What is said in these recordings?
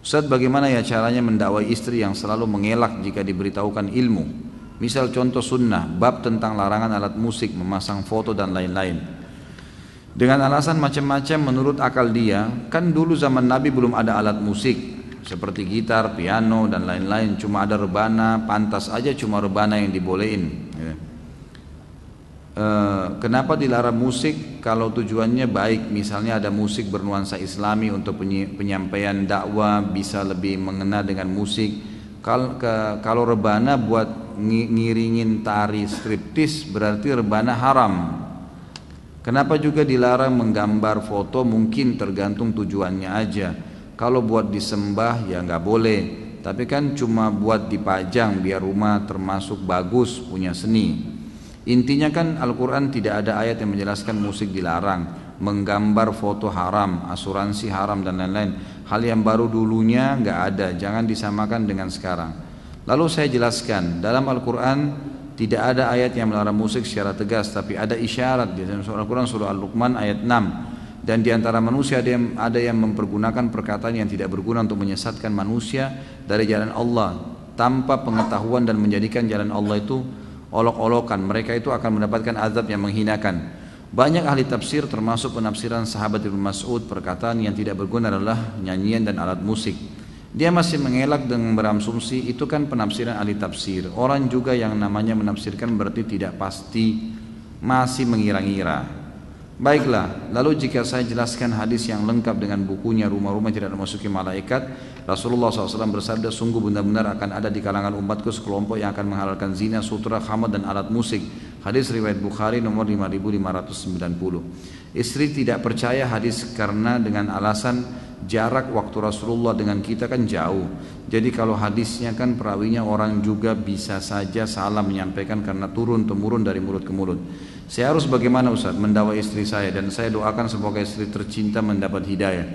Ustadz, bagaimana ya caranya mendakwai istri yang selalu mengelak jika diberitahukan ilmu? Misal contoh sunnah, bab tentang larangan alat musik, memasang foto dan lain-lain. Dengan alasan macam-macam menurut akal dia, kan dulu zaman Nabi belum ada alat musik seperti gitar, piano dan lain-lain, cuma ada rebana, pantas aja cuma rebana yang dibolehin. Kenapa dilarang musik kalau tujuannya baik? Misalnya ada musik bernuansa islami untuk penyampaian dakwah, bisa lebih mengena dengan musik. Kalau rebana buat ngiringin tari striptis berarti rebana haram. Kenapa juga dilarang menggambar foto? Mungkin tergantung tujuannya aja. Kalau buat disembah ya nggak boleh, tapi kan cuma buat dipajang biar rumah termasuk bagus, punya seni. Intinya kan Al-Quran tidak ada ayat yang menjelaskan musik dilarang, menggambar foto haram, asuransi haram dan lain-lain. Hal yang baru dulunya nggak ada, jangan disamakan dengan sekarang. Lalu saya jelaskan, dalam Al-Quran tidak ada ayat yang melarang musik secara tegas, tapi ada isyarat di dalam Al-Quran surah Al-Luqman ayat 6. Dan di antara manusia ada yang mempergunakan perkataan yang tidak berguna untuk menyesatkan manusia dari jalan Allah tanpa pengetahuan dan menjadikan jalan Allah itu olok-olokan. Mereka itu akan mendapatkan azab yang menghinakan. Banyak ahli tafsir termasuk penafsiran sahabat Ibnu Mas'ud, perkataan yang tidak berguna adalah nyanyian dan alat musik. Dia masih mengelak dengan berasumsi itu kan penafsiran ahli tafsir. Orang juga yang namanya menafsirkan berarti tidak pasti, masih mengira-ngira. Baiklah, lalu jika saya jelaskan hadis yang lengkap dengan bukunya Rumah-Rumah Tidak Dimasuki Malaikat, Rasulullah SAW bersabda, sungguh benar-benar akan ada di kalangan umatku sekelompok yang akan menghalalkan zina, sutra, khamar dan alat musik. Hadis riwayat Bukhari nomor 5590. Istri tidak percaya hadis karena dengan alasan jarak waktu Rasulullah dengan kita kan jauh. Jadi kalau hadisnya kan perawinya orang juga bisa saja salah menyampaikan karena turun-temurun dari mulut ke mulut. Saya harus bagaimana Ustaz mendakwai istri saya, dan saya doakan semoga istri tercinta mendapat hidayah.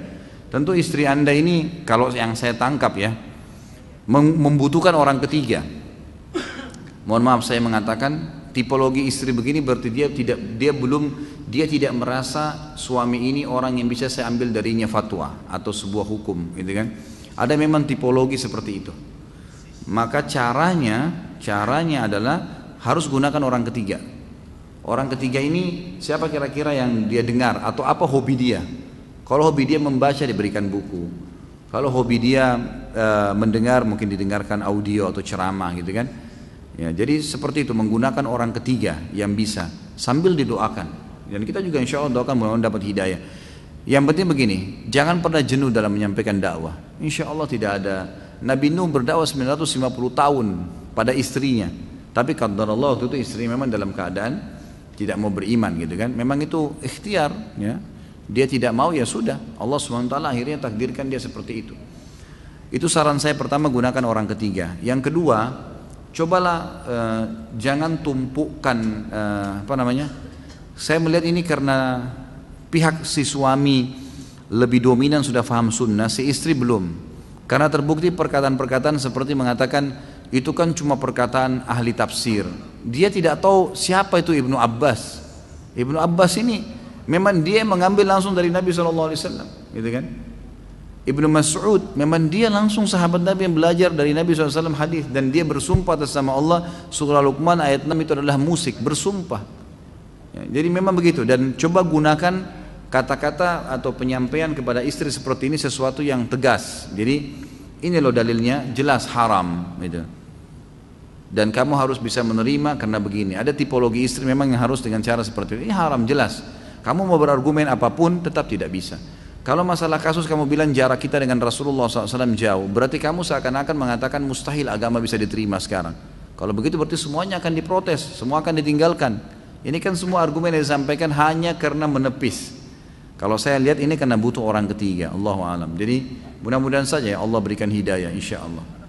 Tentu istri Anda ini kalau yang saya tangkap ya membutuhkan orang ketiga. Mohon maaf saya mengatakan tipologi istri begini berarti dia tidak merasa suami ini orang yang bisa saya ambil darinya fatwa atau sebuah hukum, gitu kan? Ada memang tipologi seperti itu. Maka caranya adalah harus gunakan orang ketiga. Orang ketiga ini siapa kira-kira yang dia dengar atau apa hobi dia? Kalau hobi dia membaca diberikan buku. Kalau hobi dia mendengar mungkin didengarkan audio atau ceramah, gitu kan? Ya, jadi seperti itu menggunakan orang ketiga yang bisa sambil didoakan. Dan kita juga insya Allah doakan mudah-mudahan dapat hidayah. Yang penting begini, jangan pernah jenuh dalam menyampaikan dakwah. Insya Allah tidak ada. Nabi Nuh berdakwah 950 tahun pada istrinya. Tapi qadarullah waktu itu istri memang dalam keadaan tidak mau beriman, gitu kan. Memang itu ikhtiar ya. Dia tidak mau ya sudah. Allah SWT akhirnya takdirkan dia seperti itu. Itu saran saya pertama, gunakan orang ketiga. Yang kedua, cobalah jangan tumpukan saya melihat ini karena pihak si suami lebih dominan sudah paham sunnah, si istri belum. Karena terbukti perkataan-perkataan seperti mengatakan itu kan cuma perkataan ahli tafsir. Dia tidak tahu siapa itu Ibnu Abbas. Ibnu Abbas ini memang dia mengambil langsung dari Nabi SAW, gitu kan? Ibnu Mas'ud memang dia langsung sahabat Nabi yang belajar dari Nabi SAW hadis, dan dia bersumpah atas nama Allah. Surah Luqman ayat 6 itu adalah musik, bersumpah ya, jadi memang begitu. Dan coba gunakan kata-kata atau penyampaian kepada istri seperti ini sesuatu yang tegas. Jadi ini loh dalilnya, jelas haram gitu. Dan kamu harus bisa menerima karena begini. Ada tipologi istri memang yang harus dengan cara seperti ini haram jelas. Kamu mau berargumen apapun tetap tidak bisa. Kalau masalah kasus kamu bilang jarak kita dengan Rasulullah SAW jauh, berarti kamu seakan-akan mengatakan mustahil agama bisa diterima sekarang. Kalau begitu berarti semuanya akan diprotes, semua akan ditinggalkan. Ini kan semua argumen yang disampaikan hanya karena menepis. Kalau saya lihat ini karena butuh orang ketiga, Allahu a'lam. Jadi mudah-mudahan saja ya Allah berikan hidayah insya Allah.